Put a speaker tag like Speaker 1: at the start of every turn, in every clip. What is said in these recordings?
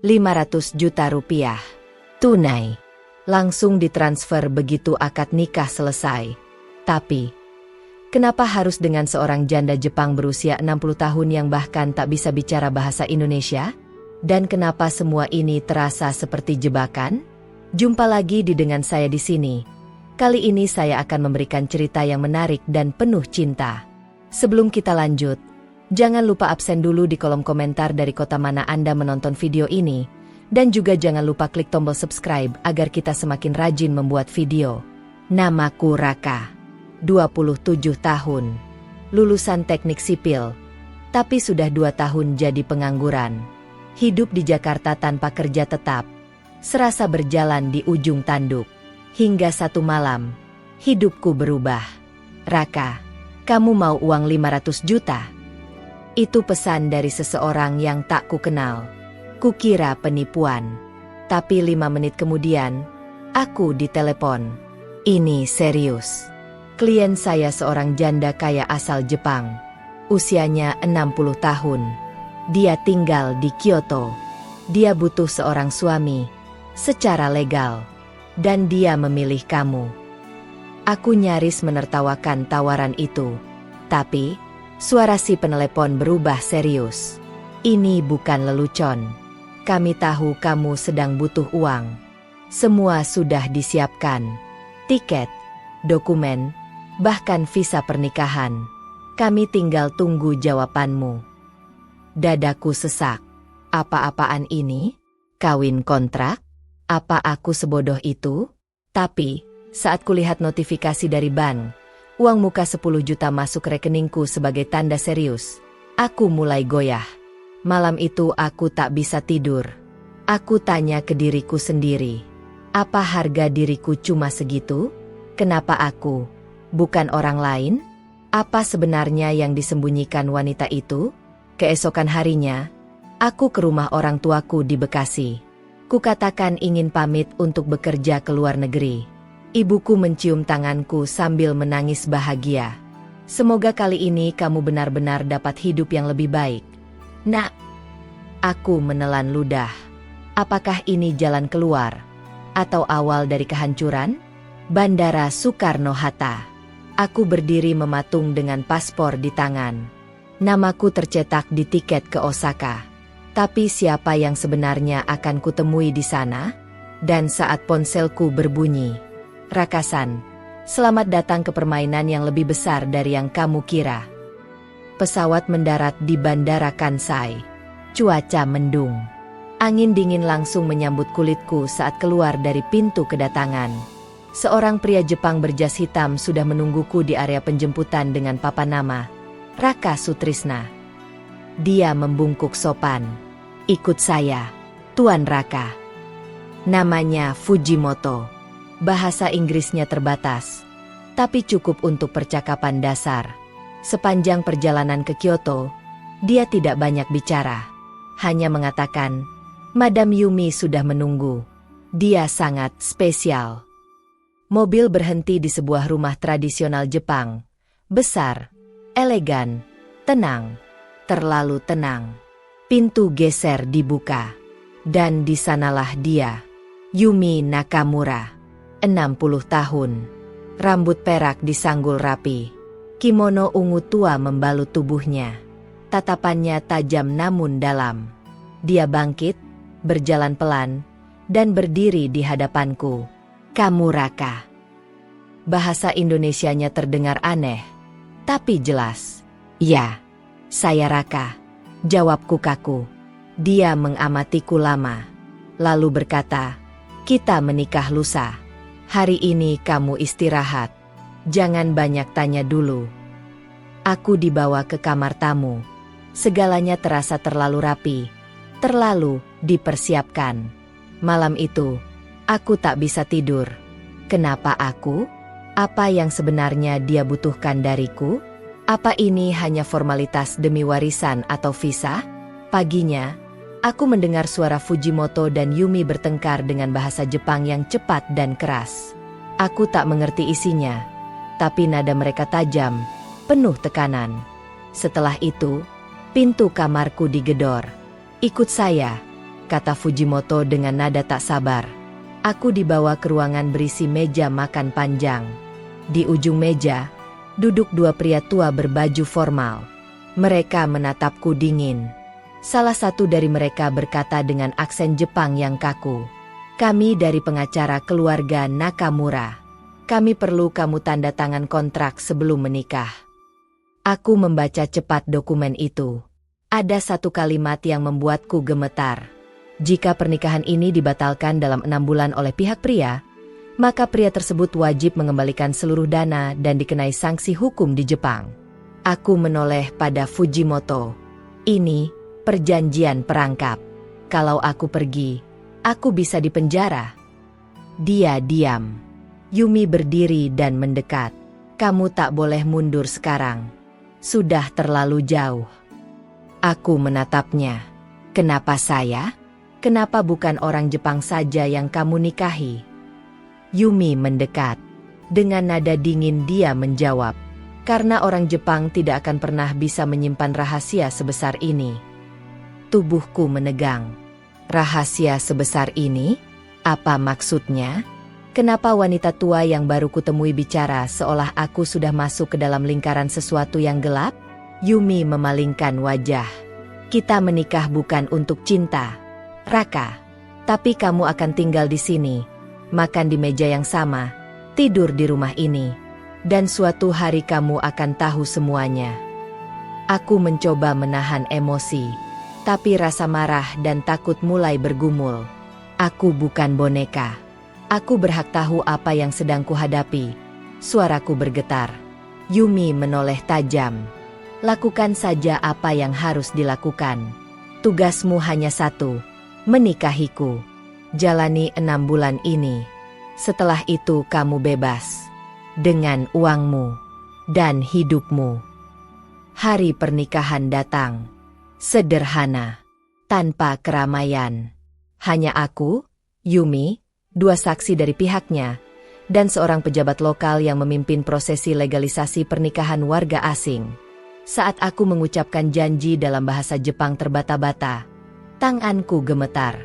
Speaker 1: 500 juta rupiah. Tunai. Langsung ditransfer begitu akad nikah selesai. Tapi, kenapa harus dengan seorang janda Jepang berusia 60 tahun yang bahkan tak bisa bicara bahasa Indonesia? Dan kenapa semua ini terasa seperti jebakan? Jumpa lagi dengan saya di sini. Kali ini saya akan memberikan cerita yang menarik dan penuh cinta. Sebelum kita lanjut, jangan lupa absen dulu di kolom komentar dari kota mana Anda menonton video ini. Dan juga jangan lupa klik tombol subscribe agar kita semakin rajin membuat video. Namaku Raka. 27 tahun. Lulusan teknik sipil. Tapi sudah 2 tahun jadi pengangguran. Hidup di Jakarta tanpa kerja tetap. Serasa berjalan di ujung tanduk. Hingga satu malam, hidupku berubah. Raka, kamu mau uang 500 juta? Itu pesan dari seseorang yang tak kukenal. Kukira penipuan. Tapi 5 menit kemudian, aku ditelepon. Ini serius. Klien saya seorang janda kaya asal Jepang. Usianya 60 tahun. Dia tinggal di Kyoto. Dia butuh seorang suami. Secara legal. Dan dia memilih kamu. Aku nyaris menertawakan tawaran itu. Tapi, suara si penelepon berubah serius. Ini bukan lelucon. Kami tahu kamu sedang butuh uang. Semua sudah disiapkan. Tiket, dokumen, bahkan visa pernikahan. Kami tinggal tunggu jawabanmu. Dadaku sesak. Apa-apaan ini? Kawin kontrak? Apa aku sebodoh itu? Tapi, saat kulihat notifikasi dari bank, uang muka 10 juta masuk rekeningku sebagai tanda serius. Aku mulai goyah. Malam itu aku tak bisa tidur. Aku tanya ke diriku sendiri. Apa harga diriku cuma segitu? Kenapa aku? Bukan orang lain? Apa sebenarnya yang disembunyikan wanita itu? Keesokan harinya, aku ke rumah orang tuaku di Bekasi. Kukatakan ingin pamit untuk bekerja ke luar negeri. Ibuku mencium tanganku sambil menangis bahagia. Semoga kali ini kamu benar-benar dapat hidup yang lebih baik. Nak, aku menelan ludah. Apakah ini jalan keluar? Atau awal dari kehancuran? Bandara Soekarno-Hatta. Aku berdiri mematung dengan paspor di tangan. Namaku tercetak di tiket ke Osaka. Tapi siapa yang sebenarnya akan kutemui di sana? Dan saat ponselku berbunyi. Rakasan, selamat datang ke permainan yang lebih besar dari yang kamu kira. Pesawat mendarat di Bandara Kansai. Cuaca mendung. Angin dingin langsung menyambut kulitku saat keluar dari pintu kedatangan. Seorang pria Jepang berjas hitam sudah menungguku di area penjemputan dengan papan nama, Raka Sutrisna. Dia membungkuk sopan. Ikut saya, Tuan Raka. Namanya Fujimoto. Bahasa Inggrisnya terbatas, tapi cukup untuk percakapan dasar. Sepanjang perjalanan ke Kyoto, dia tidak banyak bicara. Hanya mengatakan, Madam Yumi sudah menunggu. Dia sangat spesial. Mobil berhenti di sebuah rumah tradisional Jepang. Besar, elegan, tenang, terlalu tenang. Pintu geser dibuka. Dan di sanalah dia, Yumi Nakamura, 60 tahun. Rambut perak disanggul rapi. Kimono ungu tua membalut tubuhnya. Tatapannya tajam namun dalam. Dia bangkit, berjalan pelan, dan berdiri di hadapanku. Kamu Raka. Bahasa Indonesianya terdengar aneh, tapi jelas. Ya, saya Raka. Jawabku kaku. Dia mengamatiku lama. Lalu berkata, kita menikah lusa. Hari ini kamu istirahat. Jangan banyak tanya dulu. Aku dibawa ke kamar tamu. Segalanya terasa terlalu rapi, terlalu dipersiapkan. Malam itu, aku tak bisa tidur. Kenapa aku? Apa yang sebenarnya dia butuhkan dariku? Apa ini hanya formalitas demi warisan atau visa? Paginya, aku mendengar suara Fujimoto dan Yumi bertengkar dengan bahasa Jepang yang cepat dan keras. Aku tak mengerti isinya. Tapi nada mereka tajam, penuh tekanan. Setelah itu, pintu kamarku digedor. Ikut saya, kata Fujimoto dengan nada tak sabar. Aku dibawa ke ruangan berisi meja makan panjang. Di ujung meja, duduk dua pria tua berbaju formal. Mereka menatapku dingin. Salah satu dari mereka berkata dengan aksen Jepang yang kaku, "Kami dari pengacara keluarga Nakamura. Kami perlu kamu tanda tangan kontrak sebelum menikah." Aku membaca cepat dokumen itu. Ada satu kalimat yang membuatku gemetar. Jika pernikahan ini dibatalkan dalam 6 bulan oleh pihak pria, maka pria tersebut wajib mengembalikan seluruh dana dan dikenai sanksi hukum di Jepang. Aku menoleh pada Fujimoto. Ini perjanjian perangkap. Kalau aku pergi, aku bisa dipenjara. Dia diam. Yumi berdiri dan mendekat. Kamu tak boleh mundur sekarang. Sudah terlalu jauh. Aku menatapnya. Kenapa saya? Kenapa bukan orang Jepang saja yang kamu nikahi? Yumi mendekat. Dengan nada dingin dia menjawab, "Karena orang Jepang tidak akan pernah bisa menyimpan rahasia sebesar ini." Tubuhku menegang. Rahasia sebesar ini? Apa maksudnya? Kenapa wanita tua yang baru kutemui bicara seolah aku sudah masuk ke dalam lingkaran sesuatu yang gelap? Yumi memalingkan wajah. Kita menikah bukan untuk cinta, Raka. Tapi kamu akan tinggal di sini, makan di meja yang sama, tidur di rumah ini. Dan suatu hari kamu akan tahu semuanya. Aku mencoba menahan emosi, tapi rasa marah dan takut mulai bergumul. Aku bukan boneka. Aku berhak tahu apa yang sedang kuhadapi. Suaraku bergetar. Yumi menoleh tajam. Lakukan saja apa yang harus dilakukan. Tugasmu hanya satu, menikahiku. Jalani 6 bulan ini. Setelah itu kamu bebas. Dengan uangmu dan hidupmu. Hari pernikahan datang. Sederhana. Tanpa keramaian. Hanya aku, Yumi, 2 saksi dari pihaknya, dan seorang pejabat lokal yang memimpin prosesi legalisasi pernikahan warga asing. Saat aku mengucapkan janji dalam bahasa Jepang terbata-bata, tanganku gemetar.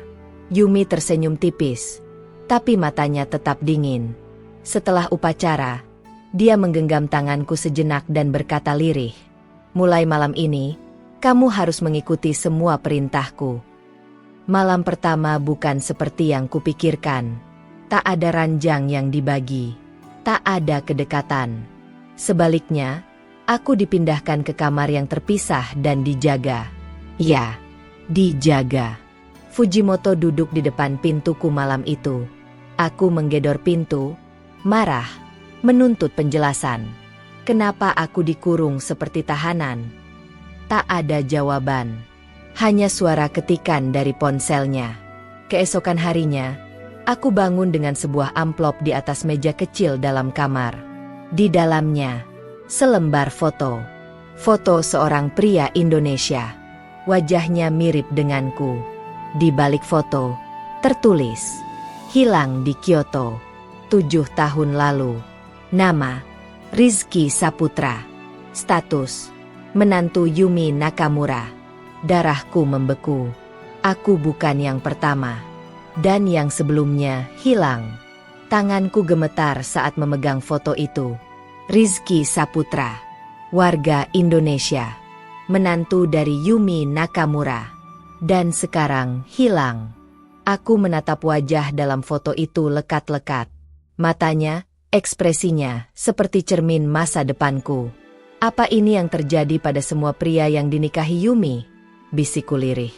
Speaker 1: Yumi tersenyum tipis, tapi matanya tetap dingin. Setelah upacara, dia menggenggam tanganku sejenak dan berkata lirih, "Mulai malam ini, kamu harus mengikuti semua perintahku." Malam pertama bukan seperti yang kupikirkan. Tak ada ranjang yang dibagi. Tak ada kedekatan. Sebaliknya, aku dipindahkan ke kamar yang terpisah dan dijaga. Ya, dijaga. Fujimoto duduk di depan pintuku malam itu. Aku menggedor pintu, marah, menuntut penjelasan. Kenapa aku dikurung seperti tahanan? Tak ada jawaban. Hanya suara ketikan dari ponselnya. Keesokan harinya, aku bangun dengan sebuah amplop di atas meja kecil dalam kamar. Di dalamnya, selembar foto. Foto seorang pria Indonesia. Wajahnya mirip denganku. Di balik foto, tertulis, "Hilang di Kyoto, 7 tahun lalu." Nama, Rizky Saputra. Status, menantu Yumi Nakamura. Darahku membeku. Aku bukan yang pertama. Dan yang sebelumnya hilang. Tanganku gemetar saat memegang foto itu. Rizky Saputra, warga Indonesia, menantu dari Yumi Nakamura. Dan sekarang hilang. Aku menatap wajah dalam foto itu lekat-lekat. Matanya, ekspresinya, seperti cermin masa depanku. Apa ini yang terjadi pada semua pria yang dinikahi Yumi? Bisikku lirih.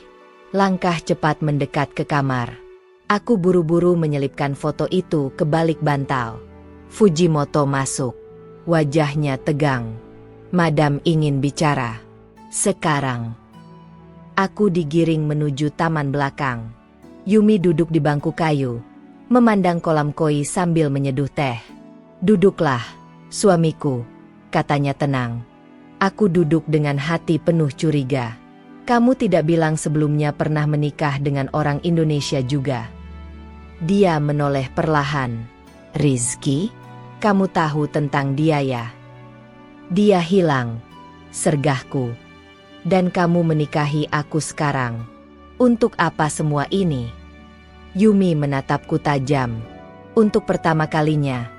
Speaker 1: Langkah cepat mendekat ke kamar. Aku buru-buru menyelipkan foto itu ke balik bantal. Fujimoto masuk. Wajahnya tegang. "Madam ingin bicara. Sekarang." Aku digiring menuju taman belakang. Yumi duduk di bangku kayu, memandang kolam koi sambil menyeduh teh. "Duduklah, suamiku," katanya tenang. Aku duduk dengan hati penuh curiga. "Kamu tidak bilang sebelumnya pernah menikah dengan orang Indonesia juga?" Dia menoleh perlahan. "Rizky, kamu tahu tentang dia ya?" "Dia hilang," sergahku. "Dan kamu menikahi aku sekarang. Untuk apa semua ini? Yumi menatapku tajam. Untuk pertama kalinya,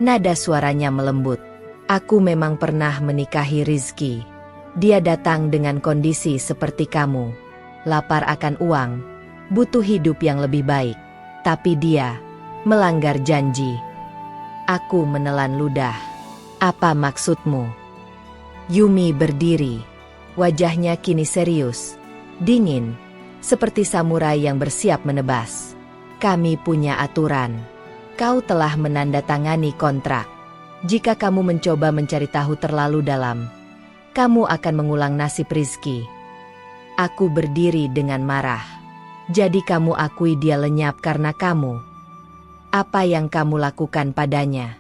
Speaker 1: nada suaranya melembut. Aku memang pernah menikahi Rizky. Dia datang dengan kondisi seperti kamu. Lapar akan uang, butuh hidup yang lebih baik. Tapi dia melanggar janji. Aku menelan ludah. Apa maksudmu? Yumi berdiri. Wajahnya kini serius, dingin, seperti samurai yang bersiap menebas. Kami punya aturan. Kau telah menandatangani kontrak. Jika kamu mencoba mencari tahu terlalu dalam, kamu akan mengulang nasib Rizky. Aku berdiri dengan marah. Jadi kamu akui dia lenyap karena kamu. Apa yang kamu lakukan padanya?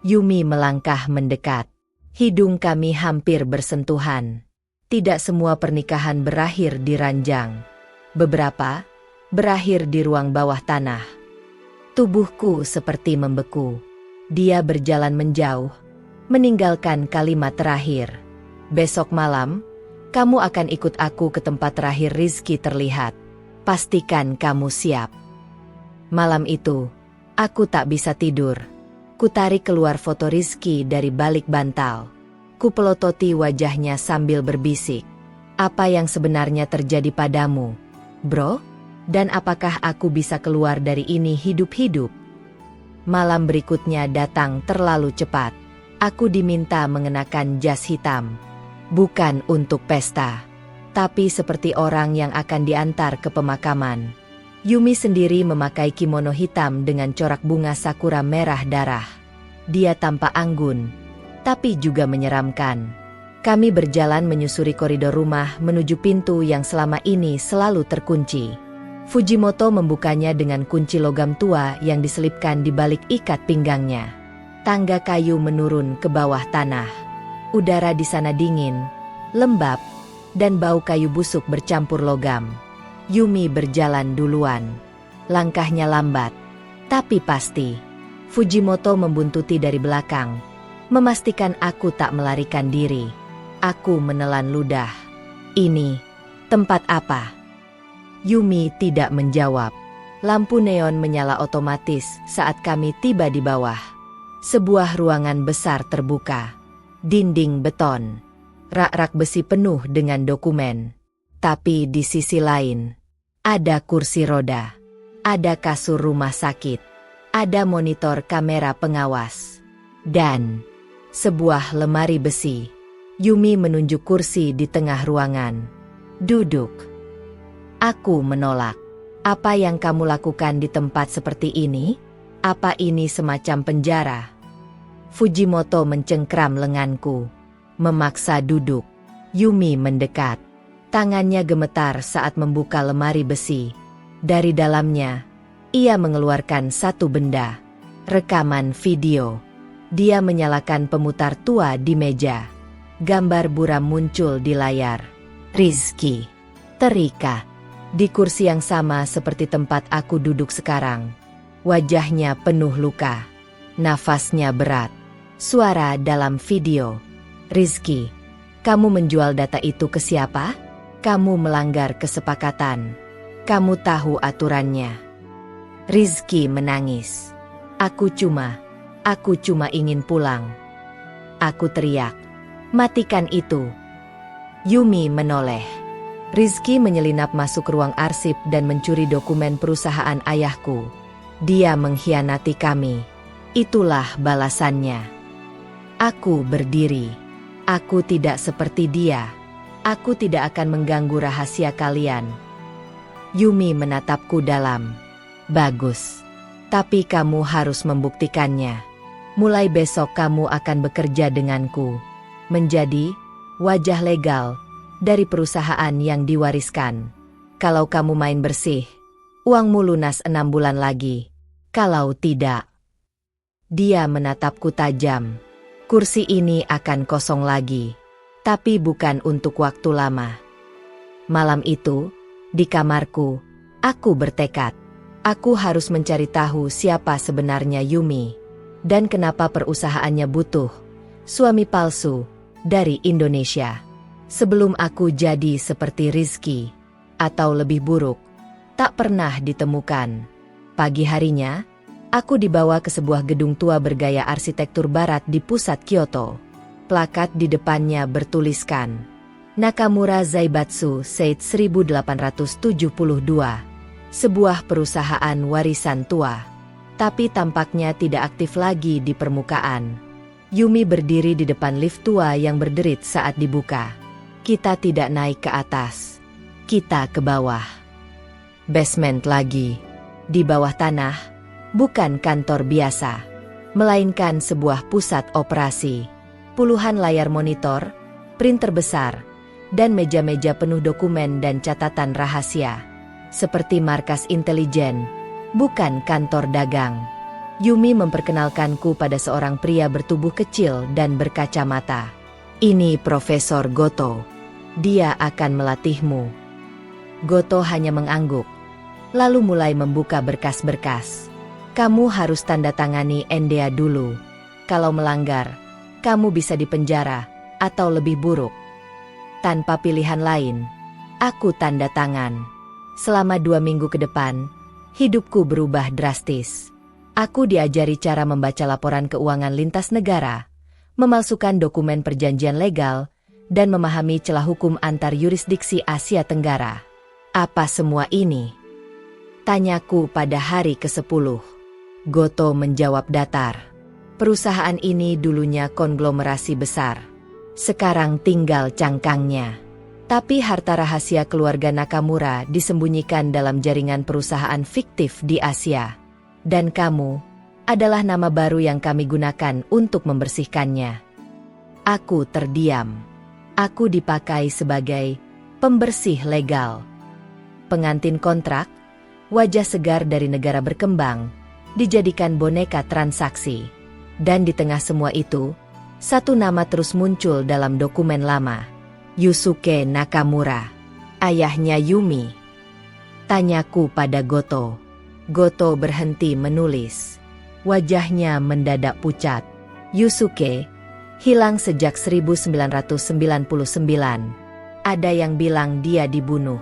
Speaker 1: Yumi melangkah mendekat. Hidung kami hampir bersentuhan. Tidak semua pernikahan berakhir di ranjang. Beberapa berakhir di ruang bawah tanah. Tubuhku seperti membeku. Dia berjalan menjauh, meninggalkan kalimat terakhir. Besok malam, kamu akan ikut aku ke tempat terakhir Rizky terlihat. Pastikan kamu siap. Malam itu, aku tak bisa tidur. Kutarik keluar foto Rizky dari balik bantal. Kupelototi wajahnya sambil berbisik. Apa yang sebenarnya terjadi padamu, bro? Dan apakah aku bisa keluar dari ini hidup-hidup? Malam berikutnya datang terlalu cepat. Aku diminta mengenakan jas hitam. Bukan untuk pesta, tapi seperti orang yang akan diantar ke pemakaman. Yumi sendiri memakai kimono hitam dengan corak bunga sakura merah darah. Dia tampak anggun, tapi juga menyeramkan. Kami berjalan menyusuri koridor rumah menuju pintu yang selama ini selalu terkunci. Fujimoto membukanya dengan kunci logam tua yang diselipkan di balik ikat pinggangnya. Tangga kayu menurun ke bawah tanah. Udara di sana dingin, lembab, dan bau kayu busuk bercampur logam. Yumi berjalan duluan. Langkahnya lambat, tapi pasti. Fujimoto membuntuti dari belakang, memastikan aku tak melarikan diri. Aku menelan ludah. Ini tempat apa? Yumi tidak menjawab. Lampu neon menyala otomatis saat kami tiba di bawah. Sebuah ruangan besar terbuka. Dinding beton. Rak-rak besi penuh dengan dokumen. Tapi di sisi lain, ada kursi roda, ada kasur rumah sakit, ada monitor kamera pengawas, dan sebuah lemari besi. Yumi menunjuk kursi di tengah ruangan. Duduk. Aku menolak. Apa yang kamu lakukan di tempat seperti ini? Apa ini semacam penjara? Fujimoto mencengkram lenganku, memaksa duduk. Yumi mendekat. Tangannya gemetar saat membuka lemari besi. Dari dalamnya, ia mengeluarkan satu benda. Rekaman video. Dia menyalakan pemutar tua di meja. Gambar buram muncul di layar. Rizky terikat di kursi yang sama seperti tempat aku duduk sekarang. Wajahnya penuh luka. Nafasnya berat. Suara dalam video. Rizky, kamu menjual data itu ke siapa? Kamu melanggar kesepakatan. Kamu tahu aturannya. Rizky menangis. Aku cuma ingin pulang. Aku teriak. Matikan itu. Yumi menoleh. Rizky menyelinap masuk ruang arsip dan mencuri dokumen perusahaan ayahku. Dia mengkhianati kami. Itulah balasannya. Aku berdiri. Aku tidak seperti dia. Aku tidak akan mengganggu rahasia kalian. Yumi menatapku dalam. Bagus. Tapi kamu harus membuktikannya. Mulai besok kamu akan bekerja denganku. Menjadi wajah legal dari perusahaan yang diwariskan. Kalau kamu main bersih, uangmu lunas 6 bulan lagi. Kalau tidak. Dia menatapku tajam. Kursi ini akan kosong lagi. Tapi bukan untuk waktu lama. Malam itu, di kamarku, aku bertekad. Aku harus mencari tahu siapa sebenarnya Yumi. Dan kenapa perusahaannya butuh suami palsu dari Indonesia. Sebelum aku jadi seperti Rizky, atau lebih buruk, tak pernah ditemukan. Pagi harinya, aku dibawa ke sebuah gedung tua bergaya arsitektur barat di pusat Kyoto. Plakat di depannya bertuliskan, Nakamura Zaibatsu Seit 1872. Sebuah perusahaan warisan tua. Tapi tampaknya tidak aktif lagi di permukaan. Yumi berdiri di depan lift tua yang berderit saat dibuka. Kita tidak naik ke atas. Kita ke bawah. Basement lagi. Di bawah tanah, bukan kantor biasa, melainkan sebuah pusat operasi. Puluhan layar monitor, printer besar, dan meja-meja penuh dokumen dan catatan rahasia. Seperti markas intelijen, bukan kantor dagang. Yumi memperkenalkanku pada seorang pria bertubuh kecil dan berkacamata. Ini Profesor Goto. Dia akan melatihmu. Goto hanya mengangguk, lalu mulai membuka berkas-berkas. Kamu harus tanda tangani NDA dulu. Kalau melanggar, kamu bisa dipenjara, atau lebih buruk. Tanpa pilihan lain, aku tanda tangan. Selama 2 minggu ke depan, hidupku berubah drastis. Aku diajari cara membaca laporan keuangan lintas negara, memalsukan dokumen perjanjian legal, dan memahami celah hukum antar yurisdiksi Asia Tenggara. Apa semua ini? Tanyaku pada hari ke-10. Goto menjawab datar. Perusahaan ini dulunya konglomerasi besar. Sekarang tinggal cangkangnya. Tapi harta rahasia keluarga Nakamura disembunyikan dalam jaringan perusahaan fiktif di Asia. Dan kamu adalah nama baru yang kami gunakan untuk membersihkannya. Aku terdiam. Aku dipakai sebagai pembersih legal. Pengantin kontrak, wajah segar dari negara berkembang, dijadikan boneka transaksi. Dan di tengah semua itu, satu nama terus muncul dalam dokumen lama. Yusuke Nakamura, ayahnya Yumi. Tanyaku pada Goto. Goto berhenti menulis. Wajahnya mendadak pucat. Yusuke hilang sejak 1999. Ada yang bilang dia dibunuh.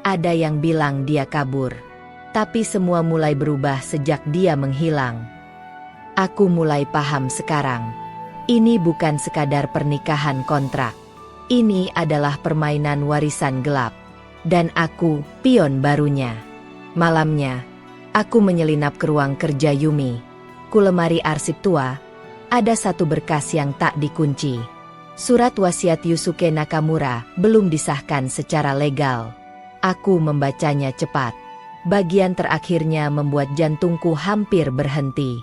Speaker 1: Ada yang bilang dia kabur. Tapi semua mulai berubah sejak dia menghilang. Aku mulai paham sekarang. Ini bukan sekadar pernikahan kontrak. Ini adalah permainan warisan gelap. Dan aku, pion barunya. Malamnya, aku menyelinap ke ruang kerja Yumi. Ku lemari arsip tua, ada satu berkas yang tak dikunci. Surat wasiat Yusuke Nakamura belum disahkan secara legal. Aku membacanya cepat. Bagian terakhirnya membuat jantungku hampir berhenti.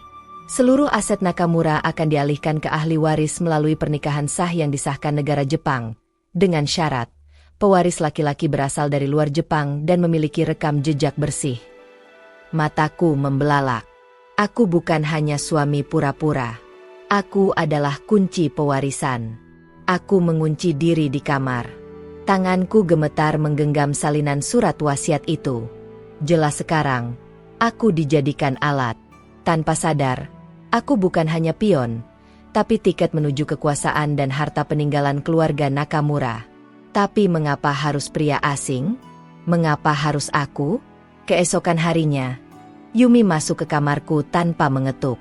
Speaker 1: Seluruh aset Nakamura akan dialihkan ke ahli waris melalui pernikahan sah yang disahkan negara Jepang. Dengan syarat, pewaris laki-laki berasal dari luar Jepang dan memiliki rekam jejak bersih. Mataku membelalak. Aku bukan hanya suami pura-pura. Aku adalah kunci pewarisan. Aku mengunci diri di kamar. Tanganku gemetar menggenggam salinan surat wasiat itu. Jelas sekarang, aku dijadikan alat. Tanpa sadar, aku bukan hanya pion, tapi tiket menuju kekuasaan dan harta peninggalan keluarga Nakamura. Tapi mengapa harus pria asing? Mengapa harus aku? Keesokan harinya, Yumi masuk ke kamarku tanpa mengetuk.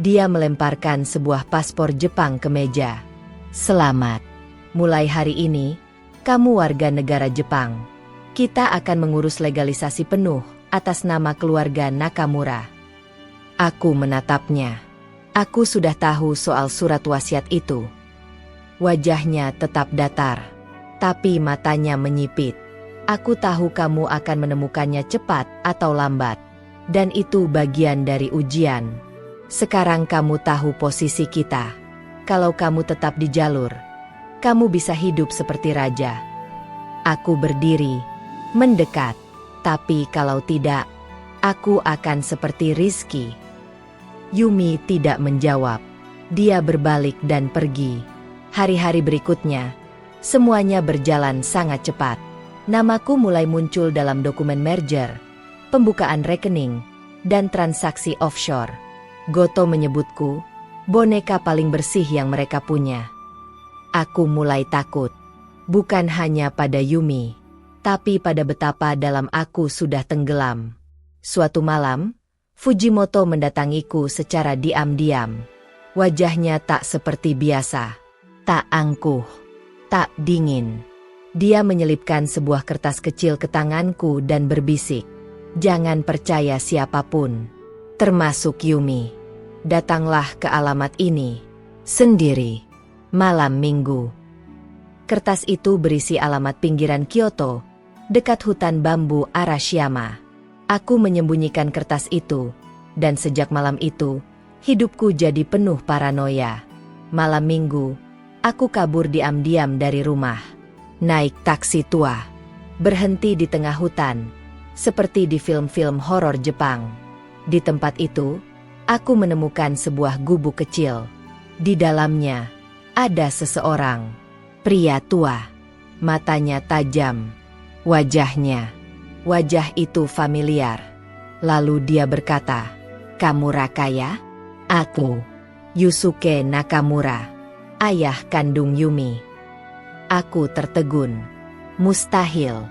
Speaker 1: Dia melemparkan sebuah paspor Jepang ke meja. Selamat. Mulai hari ini, kamu warga negara Jepang. Kita akan mengurus legalisasi penuh atas nama keluarga Nakamura. Aku menatapnya. Aku sudah tahu soal surat wasiat itu. Wajahnya tetap datar, tapi matanya menyipit. Aku tahu kamu akan menemukannya cepat atau lambat. Dan itu bagian dari ujian. Sekarang kamu tahu posisi kita. Kalau kamu tetap di jalur, kamu bisa hidup seperti raja. Aku berdiri, mendekat. Tapi kalau tidak, aku akan seperti Rizky. Yumi tidak menjawab. Dia berbalik dan pergi. Hari-hari berikutnya, semuanya berjalan sangat cepat. Namaku mulai muncul dalam dokumen merger, pembukaan rekening, dan transaksi offshore. Goto menyebutku, boneka paling bersih yang mereka punya. Aku mulai takut. Bukan hanya pada Yumi, Tapi pada betapa dalam aku sudah tenggelam. Suatu malam, Fujimoto mendatangiku secara diam-diam. Wajahnya tak seperti biasa. Tak angkuh. Tak dingin. Dia menyelipkan sebuah kertas kecil ke tanganku dan berbisik, "Jangan percaya siapapun, termasuk Yumi. Datanglah ke alamat ini sendiri malam Minggu." Kertas itu berisi alamat pinggiran Kyoto, dekat hutan bambu Arashiyama. Aku menyembunyikan kertas itu, dan sejak malam itu, hidupku jadi penuh paranoia. Malam Minggu, aku kabur diam-diam dari rumah. Naik taksi tua. Berhenti di tengah hutan, seperti di film-film horor Jepang. Di tempat itu, aku menemukan sebuah gubuk kecil. Di dalamnya, ada seseorang. Pria tua. Matanya tajam. Wajah itu familiar. Lalu dia berkata, "Kamu Raka ya?" "Aku, Yusuke Nakamura, ayah kandung Yumi." Aku tertegun. "Mustahil.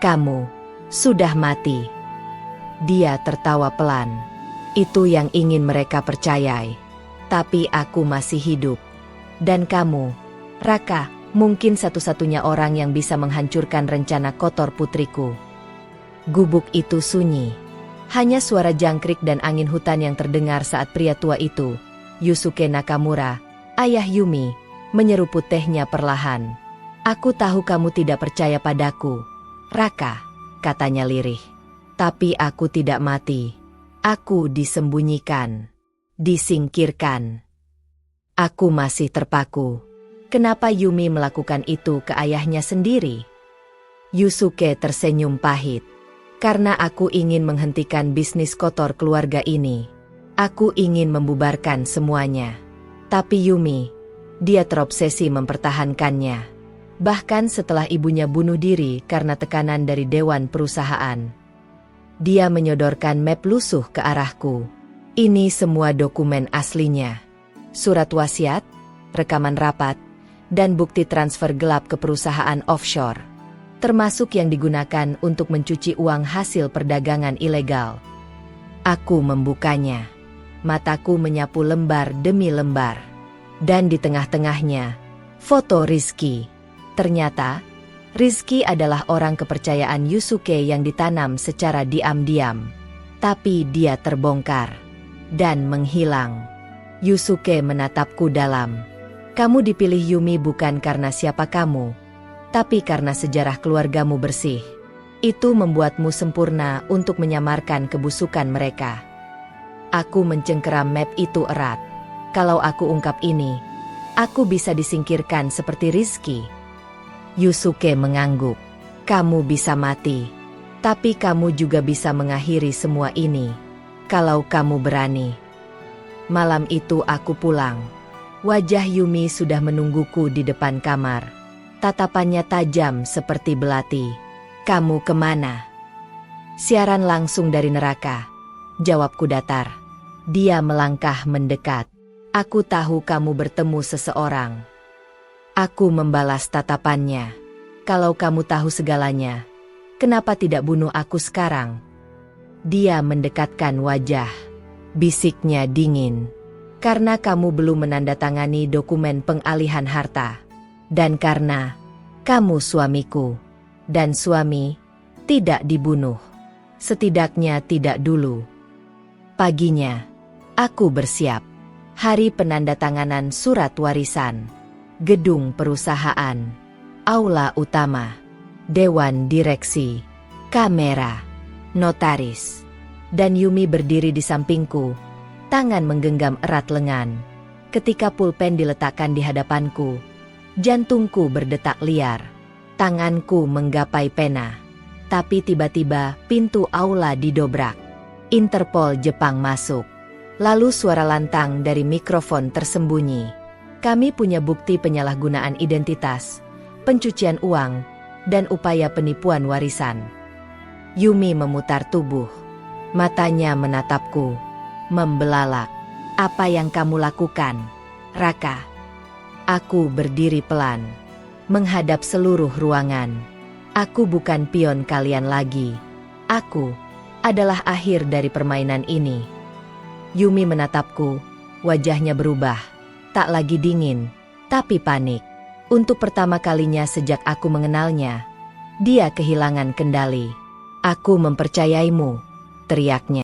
Speaker 1: Kamu sudah mati." Dia tertawa pelan. "Itu yang ingin mereka percayai. Tapi aku masih hidup. Dan kamu, Raka, mungkin satu-satunya orang yang bisa menghancurkan rencana kotor putriku." Gubuk itu sunyi. Hanya suara jangkrik dan angin hutan yang terdengar saat pria tua itu, Yusuke Nakamura, ayah Yumi, menyeruput tehnya perlahan. "Aku tahu kamu tidak percaya padaku, Raka," katanya lirih. "Tapi aku tidak mati. Aku disembunyikan, disingkirkan. Aku masih terpaku. Kenapa Yumi melakukan itu ke ayahnya sendiri?" Yusuke tersenyum pahit. "Karena aku ingin menghentikan bisnis kotor keluarga ini. Aku ingin membubarkan semuanya. Tapi Yumi, dia terobsesi mempertahankannya. Bahkan setelah ibunya bunuh diri karena tekanan dari dewan perusahaan. Dia menyodorkan map lusuh ke arahku. Ini semua dokumen aslinya. Surat wasiat, rekaman rapat, dan bukti transfer gelap ke perusahaan offshore. Termasuk yang digunakan untuk mencuci uang hasil perdagangan ilegal." Aku membukanya. Mataku menyapu lembar demi lembar. Dan di tengah-tengahnya, foto Rizky. Ternyata, Rizky adalah orang kepercayaan Yusuke yang ditanam secara diam-diam. Tapi dia terbongkar dan menghilang. Yusuke menatapku dalam. "Kamu dipilih Yumi bukan karena siapa kamu, tapi karena sejarah keluargamu bersih. Itu membuatmu sempurna untuk menyamarkan kebusukan mereka." Aku mencengkeram map itu erat. Kalau aku ungkap ini, aku bisa disingkirkan seperti Rizky. Yusuke mengangguk. "Kamu bisa mati, tapi kamu juga bisa mengakhiri semua ini, kalau kamu berani." Malam itu aku pulang. Wajah Yumi sudah menungguku di depan kamar. Tatapannya tajam seperti belati. "Kamu kemana?" "Siaran langsung dari neraka," jawabku datar. Dia melangkah mendekat. "Aku tahu kamu bertemu seseorang." Aku membalas tatapannya. "Kalau kamu tahu segalanya, kenapa tidak bunuh aku sekarang?" Dia mendekatkan wajah. Bisiknya dingin. "Karena kamu belum menandatangani dokumen pengalihan harta. Dan karena kamu suamiku, dan suami tidak dibunuh. Setidaknya tidak dulu." Paginya, aku bersiap. Hari penandatanganan surat warisan. Gedung perusahaan. Aula utama. Dewan direksi. Kamera. Notaris. Dan Yumi berdiri di sampingku. Tangan menggenggam erat lengan. Ketika pulpen diletakkan di hadapanku, jantungku berdetak liar. Tanganku menggapai pena. Tapi tiba-tiba pintu aula didobrak. Interpol Jepang masuk. Lalu suara lantang dari mikrofon tersembunyi. "Kami punya bukti penyalahgunaan identitas, pencucian uang, dan upaya penipuan warisan." Yumi memutar tubuh. Matanya menatapku. Membelalak. "Apa yang kamu lakukan, Raka?" Aku berdiri pelan, menghadap seluruh ruangan. Aku bukan pion kalian lagi. Aku adalah akhir dari permainan ini. Yumi menatapku, wajahnya berubah. Tak lagi dingin, tapi panik. Untuk pertama kalinya sejak aku mengenalnya, dia kehilangan kendali. Aku mempercayaimu, teriaknya.